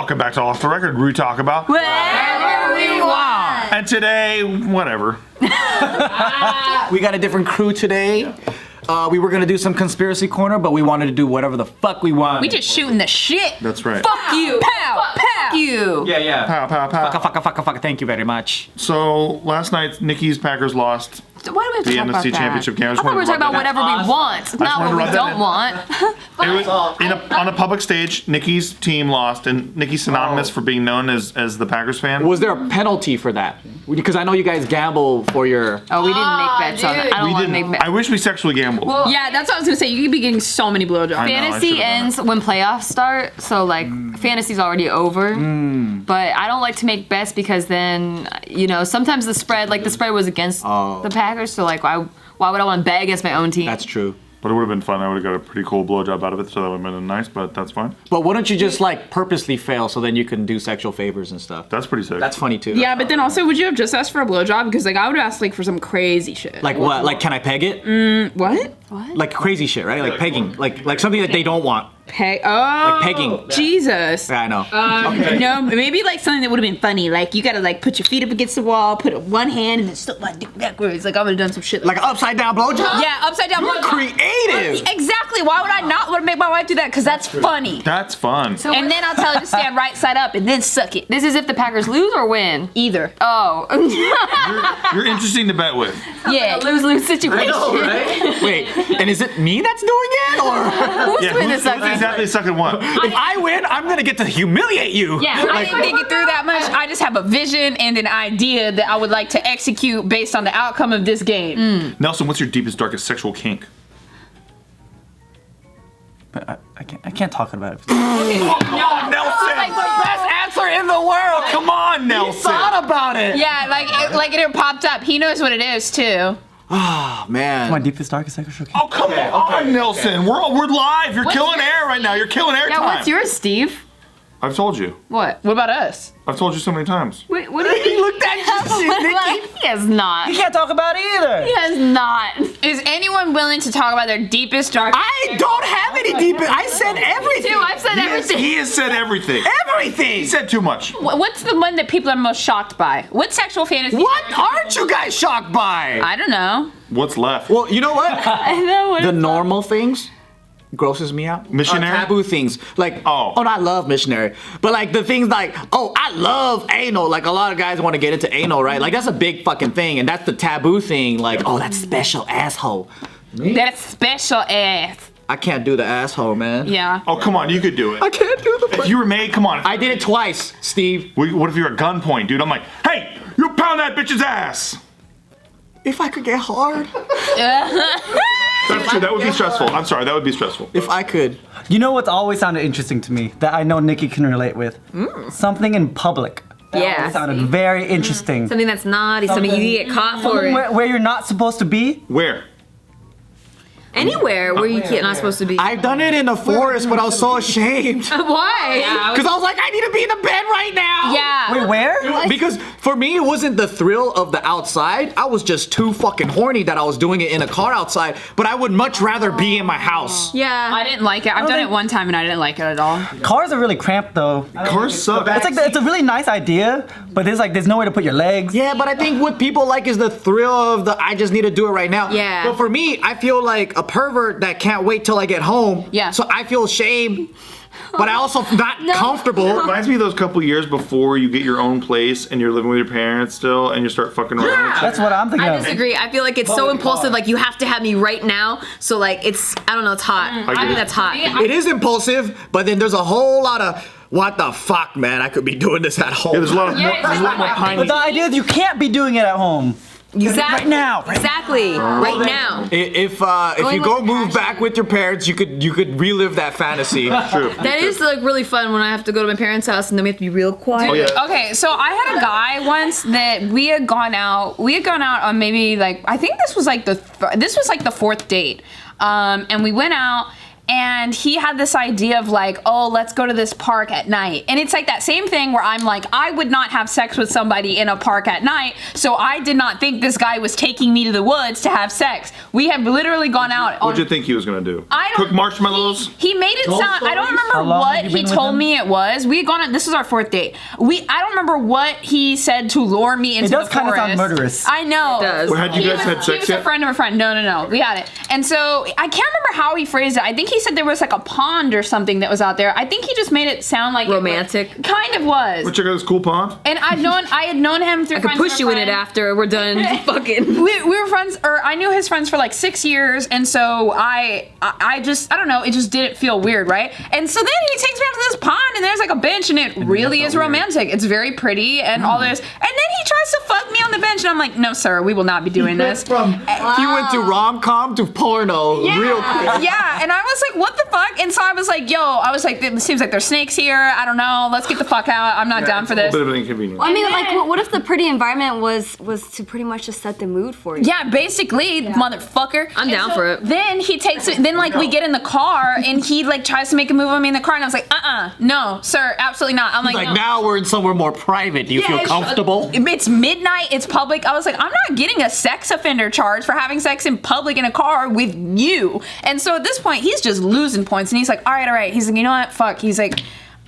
Welcome back to Off the Record, where we talk about whatever we want. And today, whatever. We got a different crew today. We were gonna do some conspiracy corner, but we wanted to do whatever the fuck we want. We just shooting the shit. That's right. Fuck you. Pow. Pow. You. Yeah. Pow, pow, pow. Fuck. Thank you very much. So last night, Nikki's Packers lost. Why do we have to The talk NFC about that? Championship game. I I just thought we were wanted to talking rub about that whatever we want, not wanted what we to rub don't want. It was on a public stage. Nikki's team lost, and Nikki's synonymous for being known as the Packers fan. Was there a penalty for that? Because I know you guys gamble for your. Oh, we didn't make bets on that. I don't We want to didn't. make bets. I wish we sexually gambled. Yeah, that's what I was gonna say. You could be getting so many blowjobs. I know, I Fantasy should've done ends when playoffs start, so like fantasy's already over. But I don't like to make bets because then sometimes the spread was against the Packers, so like why would I want to bet against my own team? That's true. But it would have been fun. I would have got a pretty cool blowjob out of it, so that would have been nice, but that's fine. But wouldn't you just like purposely fail so then you can do sexual favors and stuff? That's pretty sick. That's funny too. Yeah, but then also, would you have just asked for a blowjob? Because like I would ask like for some crazy shit. Like what? Like can I peg it? What? Like crazy shit, right? Like pegging. Like something that they don't want. Peg? Oh, Like pegging. Jesus. Yeah, I know. No, maybe like something that would have been funny. Like you gotta like put your feet up against the wall, put one hand, and then stick my dick backwards. Like I would have done some shit. Like an upside down blowjob? Yeah, upside down. You're creative. Exactly. Why would I not want to make my wife do that? Because that's funny. That's fun. And then I'll tell her to stand right side up and then suck it. This is if the Packers lose or win. Either. Oh. You're interesting to bet with. Yeah, lose-lose situation. Right? Wait, and is it me that's doing it or? Who's doing this? Who's exactly sucking what? If I win, I'm gonna get to humiliate you. Yeah, I didn't think it through that much. I just have a vision and an idea that I would like to execute based on the outcome of this game. Nelson, what's your deepest, darkest sexual kink? But I can't talk about it. No, Nelson! Like the best answer in the world. Come on, Nelson! Thought about it. Yeah, like it popped up. He knows what it is too. Oh man. My deepest, darkest sexual kink. Oh, come on, Nelson. We're live. You're killing air right now. You're killing air Yeah, time. what's yours, Steve? I've told you. What? What about us? I've told you so many times. Wait, what do you He looked at you, Nikki. He has not. You can't talk about it either. He has not. Is anyone willing to talk about their deepest, dark? I don't have any deep. I said everything. Too, I've said everything. He has said everything. Everything. He said too much. What's the one that people are most shocked by? What sexual fantasy? What aren't you guys shocked by? I don't know. What's left? Well, you know what? I know what The normal things grosses me out. Missionary? Taboo things. Like, Oh. no, I love missionary. But like the things like, oh, I love anal. Like a lot of guys want to get into anal, right? Like that's a big fucking thing. And that's the taboo thing. Like, oh, that's special asshole. That's special ass. I can't do the asshole, man. Yeah. Oh, come on. You could do it. I can't do the If you were made, come on. I did it twice, Steve. What if you're at gunpoint, dude? I'm like, hey, you pound that bitch's ass. If I could get hard. That's true. That would be stressful. I'm sorry. That would be stressful. If I could. You know what's always sounded interesting to me that I know Nikki can relate with? Something in public. That Yeah. always sounded very interesting. Something that's naughty, something you get caught for it. Where you're not supposed to be. Where? Anywhere where you can't, not supposed to be. I've done it in the forest, but I was so ashamed. Why? Because I was like, I need to be in the bed right now. Yeah. Wait, where? Because for me, it wasn't the thrill of the outside. I was just too fucking horny that I was doing it in a car outside. But I would much rather be in my house. Yeah. I didn't like it. I've done it one time and I didn't like it at all. Cars are really cramped though. Cars suck. It's like it's a really nice idea, but there's nowhere to put your legs. Yeah, but I think what people like is the thrill of the I just need to do it right now. Yeah. But for me, I feel like a pervert that can't wait till I get home. Yeah. So I feel shame, but I also not comfortable. Reminds me of those couple years before you get your own place and you're living with your parents still and you start fucking around. That's what I'm thinking I of. disagree. I feel like it's so impulsive. Like you have to have me right now. So like it's, I don't know, it's hot. I think that's hot. It is impulsive, but then there's a whole lot of what the fuck, man. I could be doing this at home. Yeah, there's a lot of Yeah, there's a lot more But piney. the idea is you can't be doing it at home. Exactly. Right now. Exactly. Right now. If Going you go with move passion. back with your parents, you could relive that fantasy. True. That is like really fun when I have to go to my parents' house and then we have to be real quiet. Oh, yeah. Okay, so I had a guy once that we had gone out on maybe like I think this was like the fourth date, and we went out and he had this idea of like, oh, let's go to this park at night. And it's like that same thing where I'm like, I would not have sex with somebody in a park at night, so I did not think this guy was taking me to the woods to have sex. We have literally gone out. What'd you think he was gonna do? Cook marshmallows? He made it sound. I don't remember How long what have you he been with told him? me it was. We had gone. This is our 4th date. I don't remember what he said to lure me into the forest. It does kind of sound murderous. I know. It does. Well, had you guys had He sex was a yet? friend of a friend. No. We had it. And so I can't remember how he phrased it. I think he said there was like a pond or something that was out there. I think he just made it sound like Romantic. Kind of was. Check out this cool pond. And I had known him through. I could friends push of a you in it friend. after we're done fucking. We were friends, or I knew his friends for like 6 years, and so I don't know, it just didn't feel weird, right? And so then he takes me out to this pond, and there's like a bench, and it really is romantic. It's very pretty, and all this. And then he tries to fuck me on the bench, and I'm like, no, sir, we will not be doing this. He went to rom-com to porno real quick. Yeah, and I was like, what the fuck? And so I was like, it seems like there's snakes here. I don't know. Let's get the fuck out. I'm not down for A this. bit of an inconvenience. I mean, like, what if the pretty environment was to pretty much just set the mood for you? Yeah, basically, motherfucker. I'm down for it. Then he takes it. Then like we get in the car and he like tries to make a move on me in the car, and I was like, no, sir, absolutely not. I'm like, Like no. now we're in somewhere more private. Do you feel comfortable? It's midnight. It's public. I was like, I'm not getting a sex offender charge for having sex in public in a car with you. And so at this point, he's just losing points, and he's like, all right. He's like, you know what? Fuck. He's like,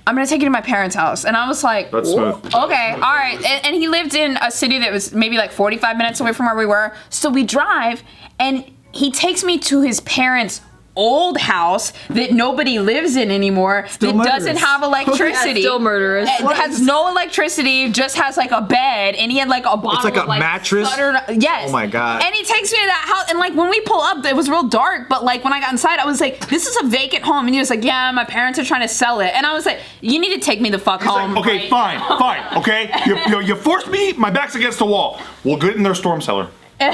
I'm gonna take you to my parents' house. And I was like, That's smooth. okay, all right. And he lived in a city that was maybe like 45 minutes away from where we were. So we drive, and he takes me to his parents' old house that nobody lives in anymore, Still that murderous. doesn't have electricity. Still murderous. It has no electricity, just has like a bed, and he had like a bottle like a of, like, mattress? Yes. Oh my God. And he takes me to that house, and like when we pull up, it was real dark, but like when I got inside, I was like, this is a vacant home. And he was like, yeah, my parents are trying to sell it. And I was like, you need to take me the fuck home. Okay, fine, okay? You forced me, my back's against the wall. We'll get in their storm cellar. We'll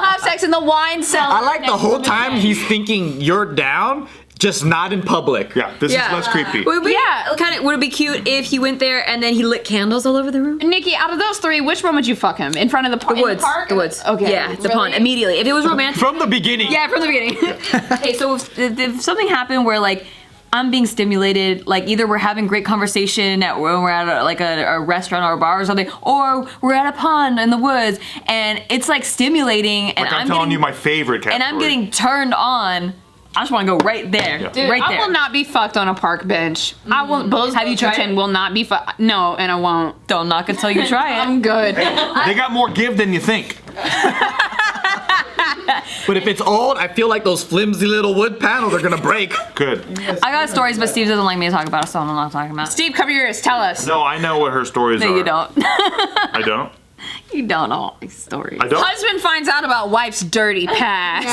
have sex in the wine cellar. I like the whole time he's thinking you're down, just not in public. Yeah, this is less creepy. Would it be cute if he went there and then he lit candles all over the room? Nikki, out of those 3, which one would you fuck him? In front of the The woods. park? The woods. Okay. Yeah, the pond. Immediately. If it was romantic. From the beginning. Yeah, from the beginning. Okay, so if something happened where like I'm being stimulated, like either we're having great conversation when we're at a restaurant or a bar or something, or we're at a pond in the woods, and it's like stimulating, and Like I'm telling you my favorite category. and I'm getting turned on. I just want to go right there, Yeah. right I there. will not be fucked on a park bench. I will. Both Have you tried it? will not be fucked. No, and I won't. Don't knock until you try it. I'm good. They got more give than you think. But if it's old, I feel like those flimsy little wood panels are gonna break. Good. I got stories, but Steve doesn't like me to talk about it, so I'm not talking about it. Steve, cover your ears. Tell us. No, I know what her stories are. No, you don't. I don't? You don't know all these stories. I don't? Husband finds out about wife's dirty past.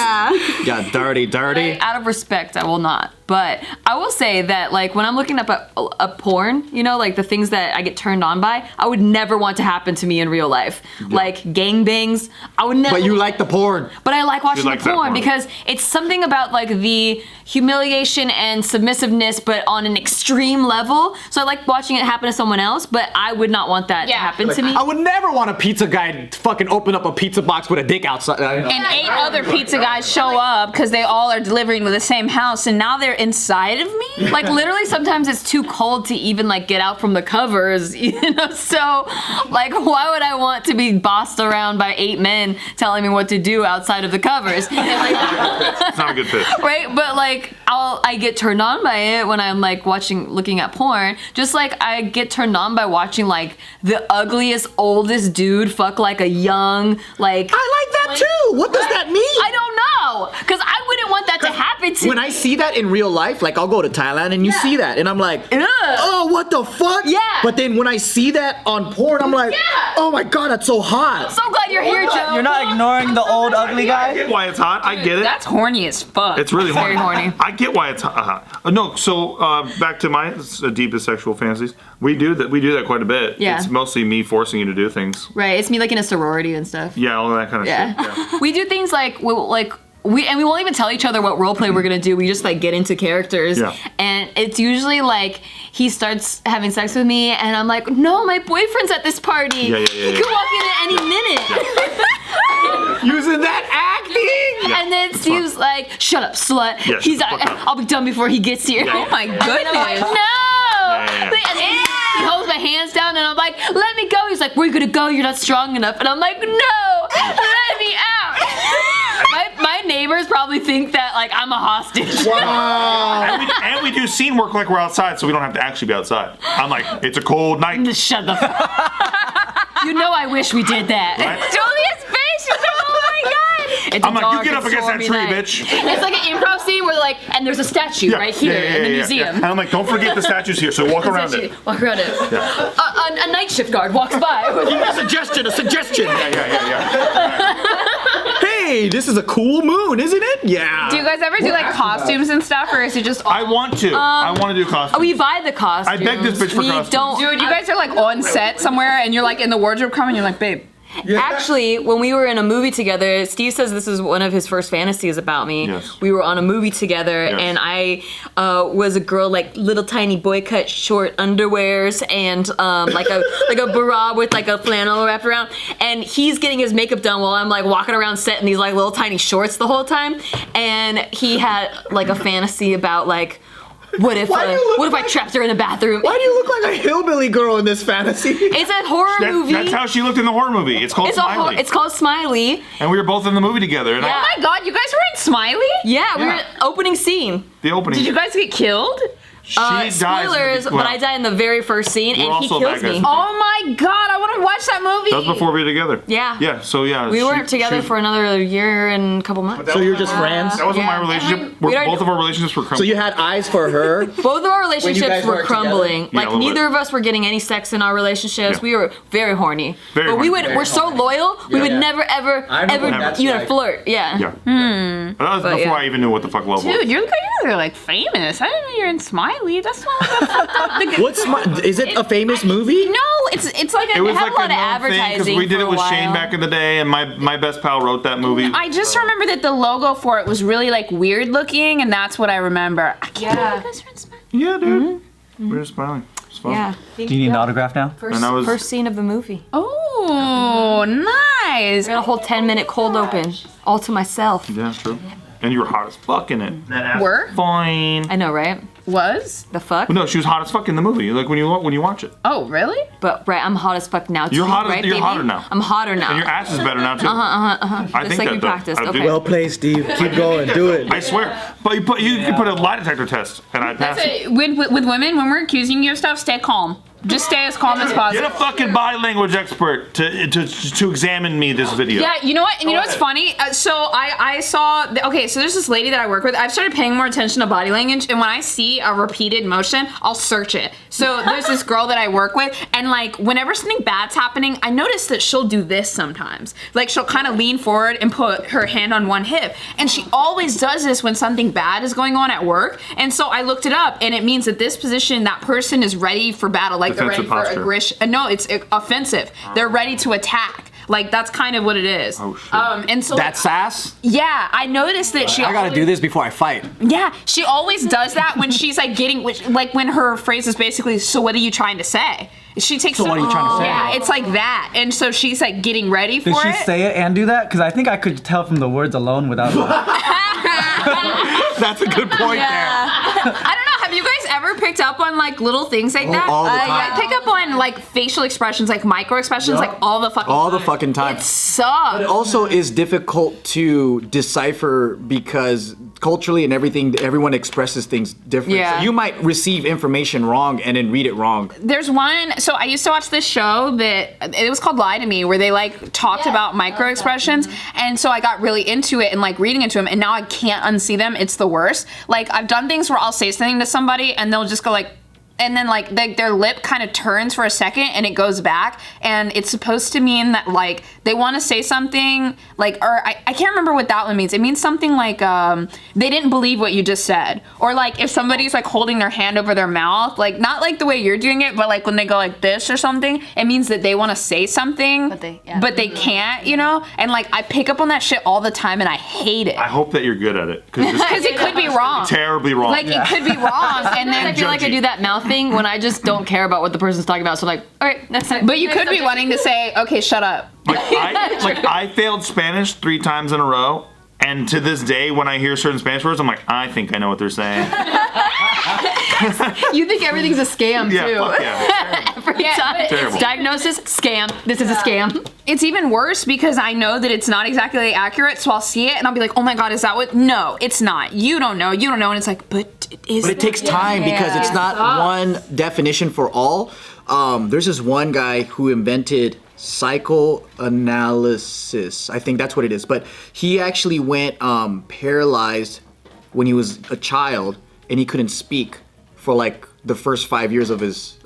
Yeah, dirty. Out of respect, I will not. But I will say that, like, when I'm looking up a porn, you know, like the things that I get turned on by, I would never want to happen to me in real life. Like gangbangs, I would never. But you like the porn. But I like watching like the that porn porn. because it's something about like the humiliation and submissiveness, but on an extreme level. So I like watching it happen to someone else, but I would not want that to happen to me. I would never want a pizza guy to fucking open up a pizza box with a dick outside. And 8 other pizza guys show up because they all are delivering to the same house, and now they're inside of me? Like literally sometimes it's too cold to even like get out from the covers, you know, so like why would I want to be bossed around by 8 men telling me what to do outside of the covers? It's not a good fit. Right? But like I get turned on by it when I'm like looking at porn, just like I get turned on by watching like the ugliest oldest dude fuck like a young like I like that too. What does that mean? I don't know, because I wouldn't want that to happen to When me. I see that in real life, like I'll go to Thailand and you see that, and I'm like, oh, what the fuck? Yeah. But then when I see that on porn, I'm like, oh my god, that's so hot. So glad you're here, Joe. You're not ignoring the old ugly I guy? get why it's hot. I get it. That's horny as fuck. It's really Very horny. I get why it's hot. No, so back to my deepest sexual fantasies. We do that quite a bit. Yeah. It's mostly me forcing you to do things. Right, it's me like in a sorority and stuff. Yeah, all that kind of Yeah. shit. Yeah. We do things like we won't even tell each other what role play we're gonna do. We just like get into characters, Yeah. and it's usually like he starts having sex with me, and I'm like, no, my boyfriend's at this party. Yeah. He could walk in at any minute. Using that acting. Yeah, And then it's Steve's like, "Shut up, slut." Yeah, He's shut the like, fuck up. "I'll be done before he gets here." Oh my And I'm like, goodness. "No!" Yeah. And then he holds my hands down, and I'm like, "Let me go." He's like, "Where you gonna go? You're not strong enough." And I'm like, "No, let me out." My neighbors probably think that like I'm a hostage. And we do scene work like we're outside, so we don't have to actually be outside. I'm like, it's a cold night. Just shut the fuck up. You know I wish we did that. Right? Julia's face, she's like, "Oh my god." It's a I'm like, you dark get up and against that stormy tree, night. bitch. It's like an improv scene where like, and there's a statue right here in the museum. And I'm like, don't forget the statue's here, so walk around it. Walk around it. A night shift guard walks by. A suggestion. Yeah. Hey, this is a cool moon, isn't it? Yeah. Do you guys ever do like costumes and stuff, or is it just? I want to. I want to do costumes. We buy the costumes. I begged this bitch for we costumes. Don't, Dude, you guys are like on set somewhere, and you're like in the wardrobe coming. You're like, babe. Actually, when we were in a movie together, Steve says this is one of his first fantasies about me. Yes. We were on a movie together, Yes. and I was a girl, like little tiny boy cut short underwears and like a bra with like a flannel wrapped around. And he's getting his makeup done while I'm like walking around set in these like little tiny shorts the whole time. And he had like a fantasy about like, what if I trapped her in a bathroom? Why do you look like a hillbilly girl in this fantasy? It's a horror movie. That's how she looked in the horror movie. It's called Smiley. It's called Smiley. And we were both in the movie together. And Yeah. Oh my god, you guys were in Smiley? Yeah, we were Yeah. opening scene. the opening. Did you guys get killed? She dies. Spoilers, but I died in the very first scene, We're and he also kills bad guys. me. Oh my god, I want to watch that movie. That was before we were together. Yeah. Yeah. So yeah. We weren't together for another year and a couple months. So you're just friends? That wasn't Yeah. my relationship. We don't- Both of our relationships were crumbling. So you had eyes for her? Both of our relationships guys were weren't crumbling. together? Yeah, a Like little neither bit. of us were getting any sex in our relationships. Yeah. We were very horny. Very but horny. we're so loyal. We would never ever I know ever what that's even like. flirt. Yeah. Yeah. That was But, before yeah. I even knew what the fuck love was. Dude, you guys are like famous. I didn't know you're in Smiley. That's not like a fucked up thing. What's is it a famous movie? No, it's like It was had like a lot of known thing advertising we did for it a with Shane while. back in the day, and my best pal wrote that movie. I just remember that the logo for it was really like weird looking, and that's what I remember. I can't believe you guys are in Smiley. Yeah, dude. We were smiling. It's fun. Yeah. Do you need an autograph now? And I was- First scene of the movie. Oh, nice. I got a whole 10-minute cold open, all to myself. Yeah, true. And you were hot as fuck in it. Were? Fine. I know, right? Was? The fuck? No, she was hot as fuck in the movie. Like when you watch it. Oh, really? But right, I'm hot as fuck now too. You're hotter- right, you're baby? hotter now. I'm hotter now. And your ass is better now too. I Just think like that we though. practiced, I do. okay. Well played, Steve. Keep going. Do it. I swear. But you can put a lie detector test, and I pass it. With women, when we're accusing you of stuff, stay calm. Just stay as calm as Get possible. a fucking body language expert to examine me this video. Yeah, you know what? And you know what's funny? So I saw. Okay, so there's this lady that I work with. I've started paying more attention to body language, and when I see a repeated motion, I'll search it. So there's this girl that I work with, and like whenever something bad's happening, I notice that she'll do this sometimes. Like she'll kind of lean forward and put her hand on one hip, and she always does this when something bad is going on at work. And so I looked it up, and it means that this position, that person is ready for battle. Like they're ready Defensive for posture. aggression. No, it's offensive. They're ready to attack. Like that's kind of what it is. Oh, shit. And so That's sass? yeah, I noticed that she. I gotta do this before I fight. Yeah, she always does that when she's like getting, like when her phrase is basically, "So what are you trying to say?" She takes. So what are you trying to say? Yeah, it's like that, and so she's like getting ready for Did she it. say it and do that? Because I think I could tell from the words alone without. That's a good point I don't know. Have you guys ever picked up on like little things like that? all the time. Yeah, I pick up on like facial expressions, like micro expressions, like all the fucking All the fucking time. It sucks. It also is difficult to decipher because culturally and everything, everyone expresses things different. Yeah. So you might receive information wrong and then read it wrong. There's one, so I used to watch this show that it was called Lie to Me, where they like talked about micro expressions, and so I got really into it and like reading into them, and now I can't unsee them. It's the worst. Like I've done things where I'll say something to somebody and they'll just go like, and then like their lip kind of turns for a second and it goes back, and it's supposed to mean that like they want to say something like, or I can't remember what that one means. It means something like they didn't believe what you just said, or like if somebody's like holding their hand over their mouth, like not like the way you're doing it, but like when they go like this or something, it means that they want to say something, but they can't, you know. And like I pick up on that shit all the time, and I hate it I hope that you're good at it because because it could be wrong. terribly wrong. Like it could be wrong, and I then feel like I do that mouth thing when I just don't care about what the person's talking about. So I'm like, all right, next time. But you could be wanting to say, okay, shut up. I failed Spanish 3 times in a row, And to this day, when I hear certain Spanish words, I'm like, I think I know what they're saying. You think everything's a scam Yeah, too. fuck yeah. Every time. Terrible. Diagnosis, scam. This is a scam. It's even worse because I know that it's not exactly accurate, so I'll see it and I'll be like, oh my god, is that what? No, it's not. You don't know. And it's like, but is But it takes time because it's not one definition for all. There's this one guy who invented psychoanalysis. I think that's what it is. But he actually went paralyzed when he was a child and he couldn't speak for like the first 5 years of his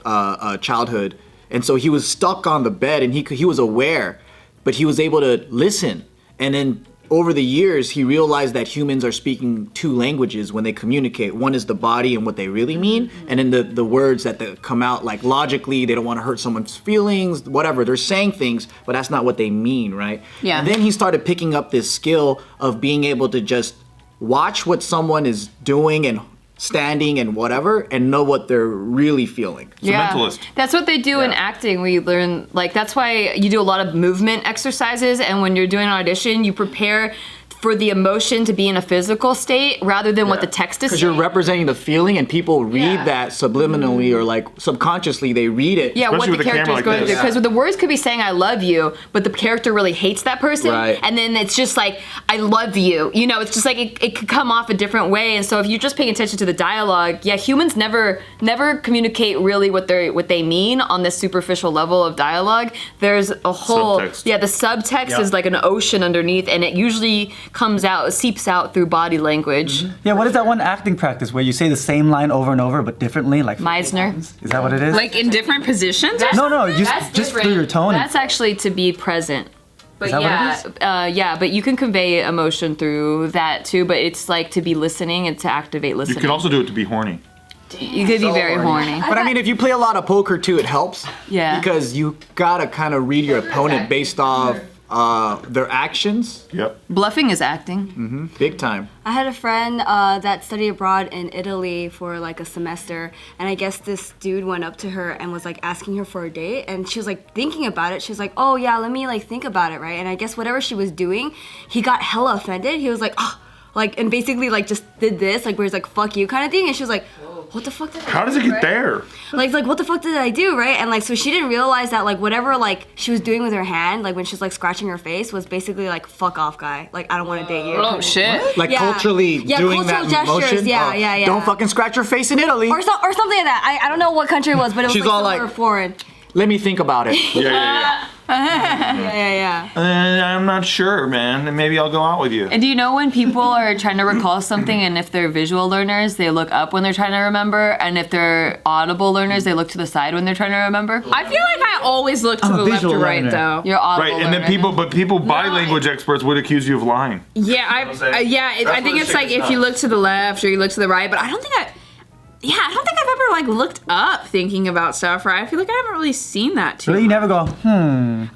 childhood. And so he was stuck on the bed and he was aware, but he was able to listen. And then over the years, he realized that humans are speaking two languages when they communicate. One is the body and what they really mean, and then the words that come out, like logically, they don't want to hurt someone's feelings, whatever. They're saying things, but that's not what they mean, right? Yeah. And then he started picking up this skill of being able to just watch what someone is doing and standing and whatever, and know what they're really feeling. It's a mentalist. That's what they do in acting. We learn, like, that's why you do a lot of movement exercises, and when you're doing an audition, you prepare for the emotion to be in a physical state rather than what the text is Because saying. you're representing the feeling, and people read that subliminally or like subconsciously. They read it. Yeah, Especially what with the a camera character is like going this. through. Because the words could be saying "I love you," but the character really hates that person, Right. and then it's just like "I love you." You know, it's just like it could come off a different way. And so if you're just paying attention to the dialogue, humans never communicate really what they mean on this superficial level of dialogue. There's a whole Subtext. the subtext is like an ocean underneath, and it usually comes out, seeps out through body language. Yeah, what is that one acting practice where you say the same line over and over but differently? Like Meisner. Is that what it is? like in different positions? no, That's just through different. your tone. That's actually to be present. But Is that what it but you can convey emotion through that too. But it's like to be listening and to activate You listening. can also do it to be horny. You could be very horny. But I mean, if you play a lot of poker too, it helps. Yeah. Because you gotta kind of read your opponent based off their actions. Yep. Bluffing is acting. Big time. I had a friend that studied abroad in Italy for like a semester, and I guess this dude went up to her and was like asking her for a date, and she was like thinking about it. She was like, "Oh yeah, let me like think about it, right?" And I guess whatever she was doing, he got hella offended. He was like, "Oh," like, and basically like just did this, like where he's like, "Fuck you," kind of thing, and she was like, "What the fuck did I How does it do, get right?" there? Like what the fuck did I do, right? And like so she didn't realize that like whatever like she was doing with her hand, like when she's like scratching her face, was basically like fuck off, guy. Like I don't want to date you. Oh shit. Like Yeah. culturally Yeah, doing cultural that gestures, motion. yeah, yeah. Don't fucking scratch your face in Italy. Or something like that. I don't know what country it was, but it was She's like all somewhere like- foreign. Let me think about it. Yeah. Yeah. I'm not sure, man. Maybe I'll go out with you. And do you know when people are trying to recall something, and if they're visual learners, they look up when they're trying to remember, and if they're audible learners, they look to the side when they're trying to remember? I feel like I always look to I'm a the left visual or right learner. though. You're audible Right, and then learner. people bilanguage experts would accuse you of lying. Yeah, I think it's like if you look to the left or you look to the right, but I don't think I've ever like looked up thinking about stuff, right? I feel like I haven't really seen that too. Really, you never go, Maybe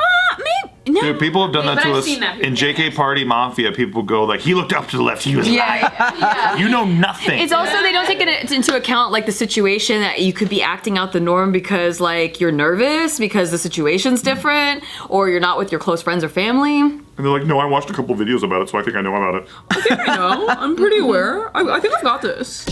no. Dude, people have done that But to I've us seen that in JK Party Mafia. People go like, he looked up to the left, he was lying. Yeah. You know nothing. It's also, they don't take it into account, like, the situation that you could be acting out the norm because, like, you're nervous because the situation's different, or you're not with your close friends or family. And they're like, no, I watched a couple videos about it, so I think I know about it. I know. I'm pretty aware. I think I got this.